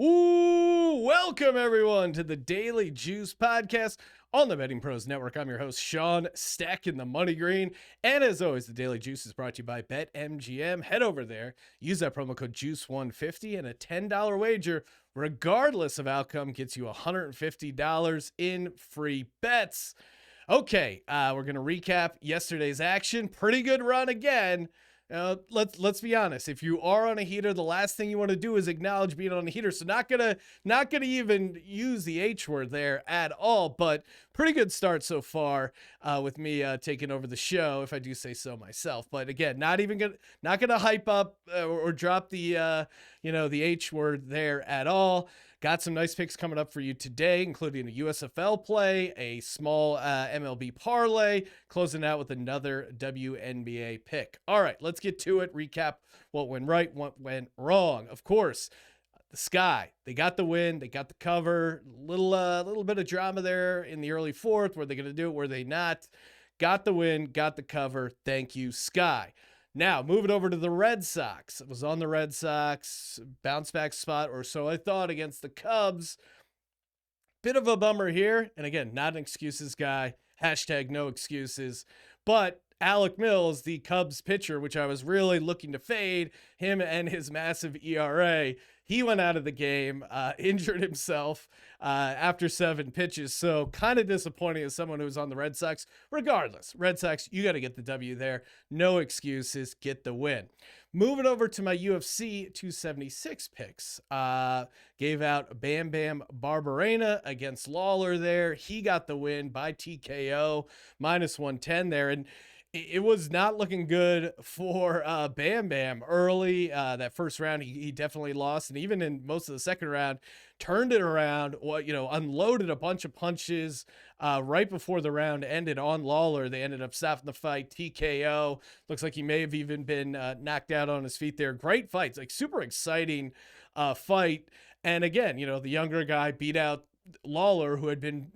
Ooh, welcome everyone to the Daily Juice Podcast on the Betting Pros Network. I'm your host, Sean, stacking the money green. And as always, the Daily Juice is brought to you by BetMGM. Head over there, use that promo code JUICE150, and a $10 wager, regardless of outcome, gets you $150 in free bets. Okay, we're going to recap yesterday's action. Pretty good run again. Let's be honest. If you are on a heater, the last thing you want to do is acknowledge being on a heater. So not gonna even use the H word there at all. But pretty good start so far with me taking over the show, if I do say so myself. But again, not gonna hype up or drop the the H word there at all. Got some nice picks coming up for you today, including a USFL play, a small MLB parlay, closing out with another WNBA pick. All right, let's get to it. Recap what went right, what went wrong. Of course, the Sky, they got the win, they got the cover. Little bit of drama there in the early fourth. Were they going to do it? Were they not? Got the win, got the cover. Thank you, Sky. Now, moving over to the Red Sox. It was on the Red Sox bounce back spot, or so I thought, against the Cubs. Bit of a bummer here. And again, not an excuses guy. Hashtag no excuses. But Alec Mills, the Cubs pitcher, which I was really looking to fade, him and his massive ERA, he went out of the game, injured himself after 7 pitches. So kind of disappointing as someone who's on the Red Sox. Regardless, Red Sox, you got to get the W there. No excuses. Get the win. Moving over to my UFC 276 picks. Gave out Bam Bam Barberena against Lawler there. He got the win by TKO, -110 there. And it was not looking good for Bam Bam early. That first round, he definitely lost. And even in most of the second round, turned it around, unloaded a bunch of punches right before the round ended on Lawler. They ended up stopping the fight, TKO. Looks like he may have even been knocked out on his feet there. Great fights, like super exciting fight. And again, the younger guy beat out Lawler, who had been,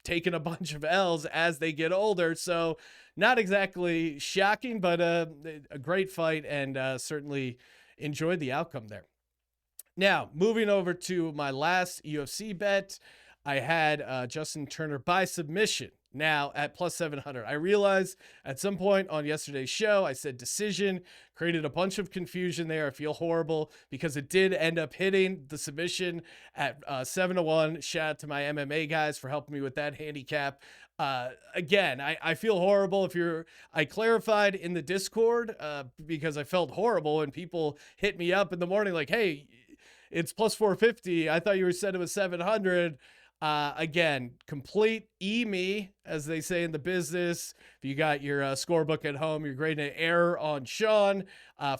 taking a bunch of L's as they get older. So not exactly shocking, but a great fight, and certainly enjoyed the outcome there. Now, moving over to my last UFC bet, I had Justin Turner by submission. Now at plus 700. I realized at some point on yesterday's show, I said decision, created a bunch of confusion there. I feel horrible because it did end up hitting the submission at 7-1. Shout out to my MMA guys for helping me with that handicap. Again, I feel horrible I clarified in the Discord because I felt horrible and people hit me up in the morning like, hey, it's plus 450. I thought you said it was 700. Again, complete me, as they say in the business. If you got your scorebook at home, you're grading an error on Sean.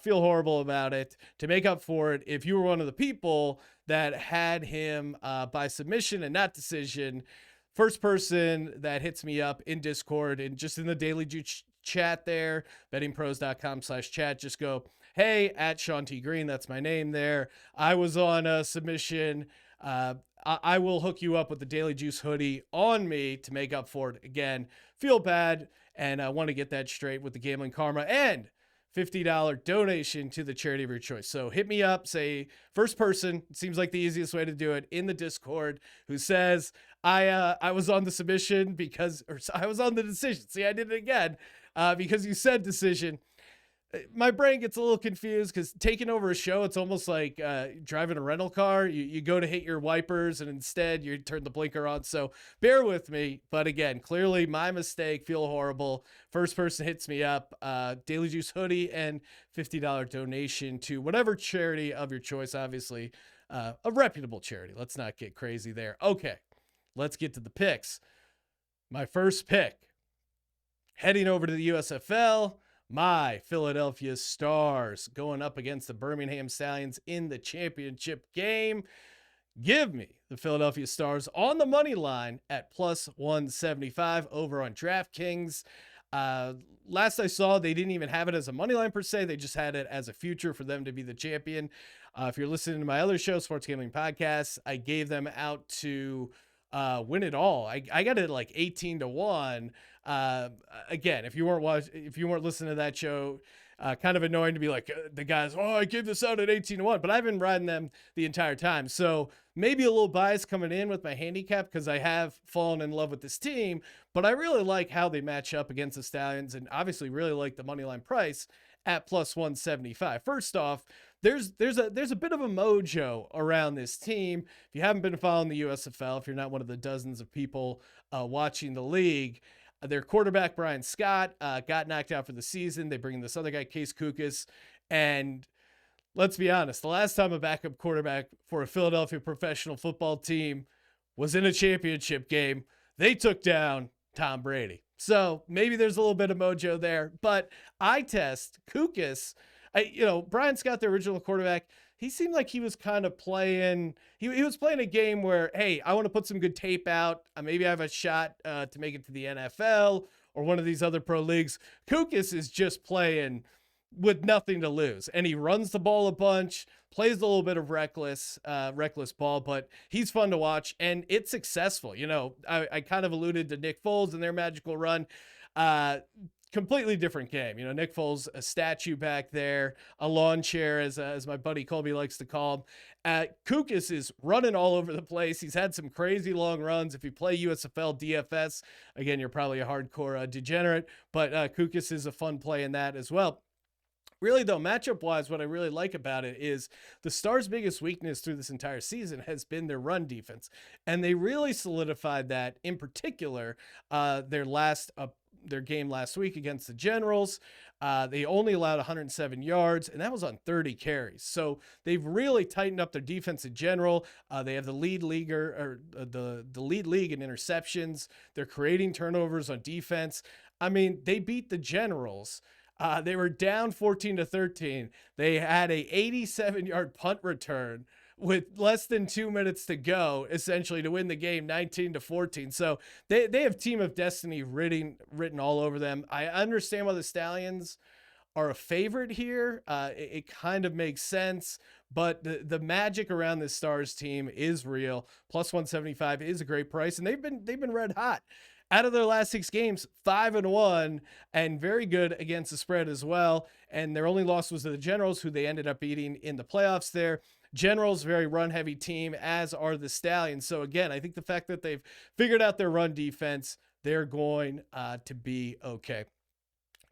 Feel horrible about it. To make up for it, if you were one of the people that had him by submission and not decision, first person that hits me up in Discord and just in the Daily Juice chat there, bettingpros.com/chat, just go, hey, at Sean T. Green, that's my name there. I was on a submission. I will hook you up with the Daily Juice hoodie on me to make up for it. Again, feel bad, and I want to get that straight with the Gambling Karma and $50 donation to the charity of your choice. So hit me up, say first person, it seems like the easiest way to do it, in the Discord, who says I was on the submission I was on the decision. See, I did it again because you said decision. My brain gets a little confused because taking over a show, it's almost like driving a rental car. You go to hit your wipers and instead you turn the blinker on. So bear with me. But again, clearly my mistake. Feel horrible. First person hits me up. Daily Juice hoodie and $50 donation to whatever charity of your choice. Obviously, a reputable charity. Let's not get crazy there. Okay, let's get to the picks. My first pick, heading over to the USFL. My Philadelphia Stars going up against the Birmingham Stallions in the championship game. Give me the Philadelphia Stars on the money line at plus 175 over on DraftKings. Last I saw, they didn't even have it as a money line per se. They just had it as a future for them to be the champion. If you're listening to my other show, Sports Gambling Podcast, I gave them out to win it all. I got it like 18-1. Again, if you weren't listening to that show, Kind of annoying to be like the guys, oh, I gave this out at 18-1, but I've been riding them the entire time. So maybe a little bias coming in with my handicap because I have fallen in love with this team, but I really like how they match up against the Stallions, and obviously really like the money line price at plus 175. First off, there's a bit of a mojo around this team. If you haven't been following the USFL, if you're not one of the dozens of people watching the league, their quarterback, Brian Scott, got knocked out for the season. They bring in this other guy, Case Kukis. And let's be honest, the last time a backup quarterback for a Philadelphia professional football team was in a championship game, they took down Tom Brady. So maybe there's a little bit of mojo there. But eye test, Kukis, Brian Scott, the original quarterback, he seemed like he was kind of playing, he was playing a game where, hey, I want to put some good tape out. Maybe I have a shot to make it to the NFL or one of these other pro leagues. Kukis is just playing with nothing to lose. And he runs the ball a bunch, plays a little bit of reckless ball, but he's fun to watch and it's successful. I kind of alluded to Nick Foles and their magical run. Completely different game. Nick Foles, a statue back there, a lawn chair, as my buddy Colby likes to call him. Kukis is running all over the place. He's had some crazy long runs. If you play USFL DFS, again, you're probably a hardcore degenerate, but Kukis is a fun play in that as well. Really, though, matchup-wise, what I really like about it is the Stars' biggest weakness through this entire season has been their run defense, and they really solidified that, in particular, their game last week against the Generals. They only allowed 107 yards, and that was on 30 carries. So they've really tightened up their defense in general. They have the lead league in interceptions. They're creating turnovers on defense. I mean, they beat the Generals. They were down 14-13. They had a 87-yard punt return with less than 2 minutes to go, essentially, to win the game 19-14. So they have Team of Destiny written all over them. I understand why the Stallions are a favorite here. It kind of makes sense, but the magic around this Stars team is real. Plus 175 is a great price, and they've been red hot. Out of their last 6 games, 5-1, and very good against the spread as well. And their only loss was to the Generals, who they ended up beating in the playoffs there. Generals, very run-heavy team, as are the Stallions. So, again, I think the fact that they've figured out their run defense, they're going to be okay.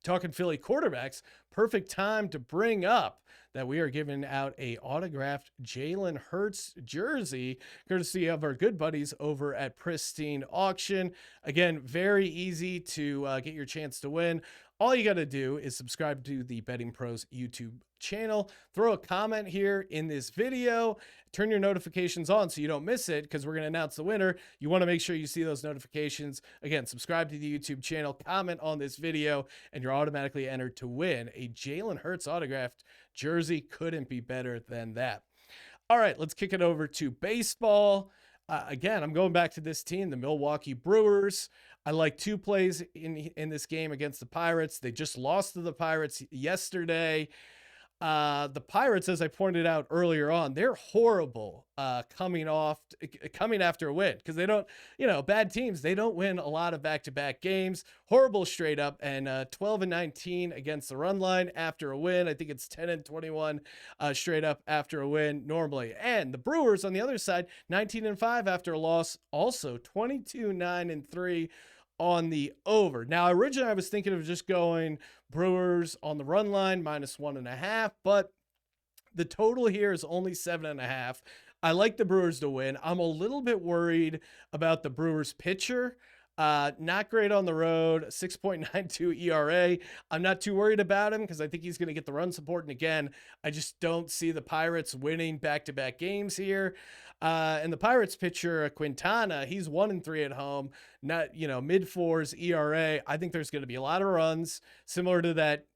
Talking Philly quarterbacks, perfect time to bring up that we are giving out a autographed Jalen Hurts jersey, courtesy of our good buddies over at Pristine Auction. Again, very easy to get your chance to win. All you got to do is subscribe to the Betting Pros YouTube channel, throw a comment here in this video, turn your notifications on so you don't miss it, because we're going to announce the winner. You want to make sure you see those notifications. Again, subscribe to the YouTube channel, comment on this video, and you're automatically entered to win a Jalen Hurts autographed jersey. Couldn't be better than that. All right, let's kick it over to baseball. Again, I'm going back to this team, the Milwaukee Brewers. I like 2 plays in this game against the Pirates. They just lost to the Pirates yesterday. The Pirates, as I pointed out earlier on, they're horrible coming after a win, because they don't, bad teams, they don't win a lot of back-to-back games. Horrible straight up, and 12-19 against the run line after a win. I think it's 10-21 straight up after a win normally. And the Brewers on the other side, 19-5 after a loss, also 22-9-3 on the over. Now, originally I was thinking of just going Brewers on the run line -1.5, but the total here is only 7.5. I like the Brewers to win. I'm a little bit worried about the Brewers pitcher. Not great on the road, 6.92 ERA. I'm not too worried about him because I think he's going to get the run support. And again, I just don't see the Pirates winning back-to-back games here. And the Pirates pitcher, Quintana, he's 1-3 at home, not, mid-4s ERA. I think there's going to be a lot of runs, similar to that,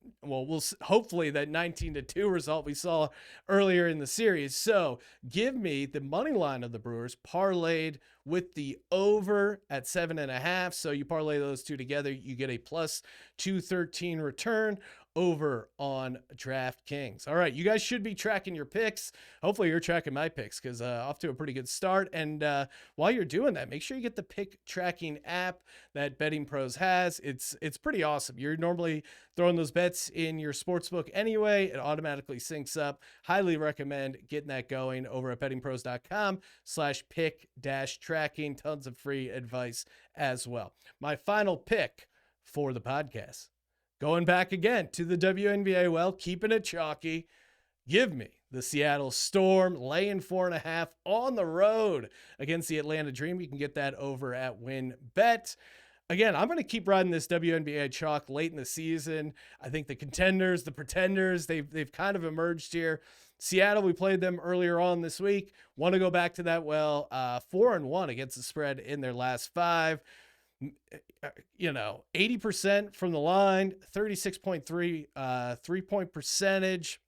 hopefully that 19-2 result we saw earlier in the series. So give me the money line of the Brewers parlayed with the over at 7.5. So you parlay those two together, you get a plus 213 return. over on DraftKings. All right, you guys should be tracking your picks. Hopefully you're tracking my picks because off to a pretty good start. And while you're doing that, make sure you get the pick tracking app that Betting Pros has. It's pretty awesome. You're normally throwing those bets in your sportsbook anyway. It automatically syncs up. Highly recommend getting that going over at bettingpros.com/pick-tracking. Tons of free advice as well. My final pick for the podcast. Going back again to the WNBA, well, keeping it chalky. Give me the Seattle Storm laying 4.5 on the road against the Atlanta Dream. You can get that over at WinBet. Again, I'm going to keep riding this WNBA chalk late in the season. I think the contenders, the pretenders, they've kind of emerged here. Seattle, we played them earlier on this week. Want to go back to that? Well, 4-1 against the spread in their last 5. 80% from the line, 36.3 3-point percentage.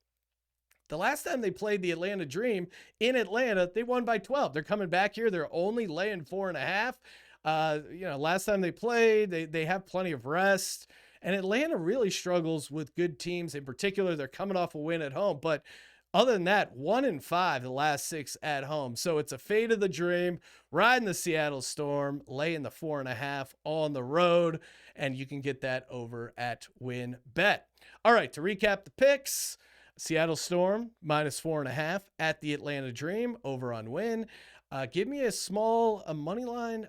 The last time they played the Atlanta Dream in Atlanta, they won by 12. They're coming back here. They're only laying 4.5. Last time they played, they have plenty of rest. And Atlanta really struggles with good teams. In particular, they're coming off a win at home. But other than that, 1-5 the last 6 at home. So it's a fate of the Dream, riding the Seattle Storm, laying the 4.5 on the road, and you can get that over at WinBet. All right, to recap the picks, Seattle Storm -4.5 at the Atlanta Dream over on Win. Give me a small money line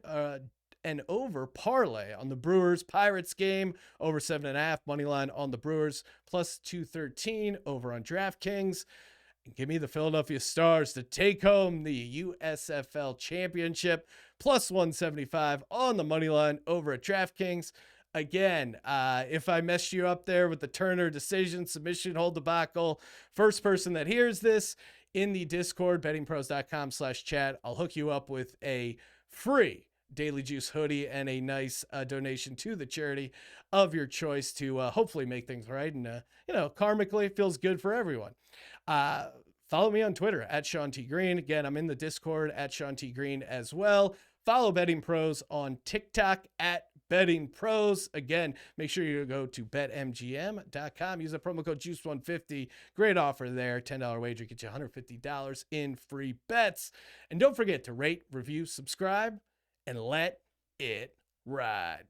and over parlay on the Brewers Pirates game, over 7.5 money line on the Brewers, +213 over on DraftKings. And give me the Philadelphia Stars to take home the USFL championship, +175 on the money line over at DraftKings. Again, if I messed you up there with the Turner decision, submission, hold debacle, first person that hears this in the Discord, bettingpros.com/chat, I'll hook you up with a free Daily Juice hoodie and a nice donation to the charity of your choice to hopefully make things right. And, karmically, it feels good for everyone. Follow me on Twitter at Sean T. Green. Again, I'm in the Discord at Sean T. Green as well. Follow Betting Pros on TikTok at Betting Pros. Again, make sure you go to betmgm.com. Use the promo code JUICE150. Great offer there. $10 wager gets you $150 in free bets. And don't forget to rate, review, subscribe, and let it ride.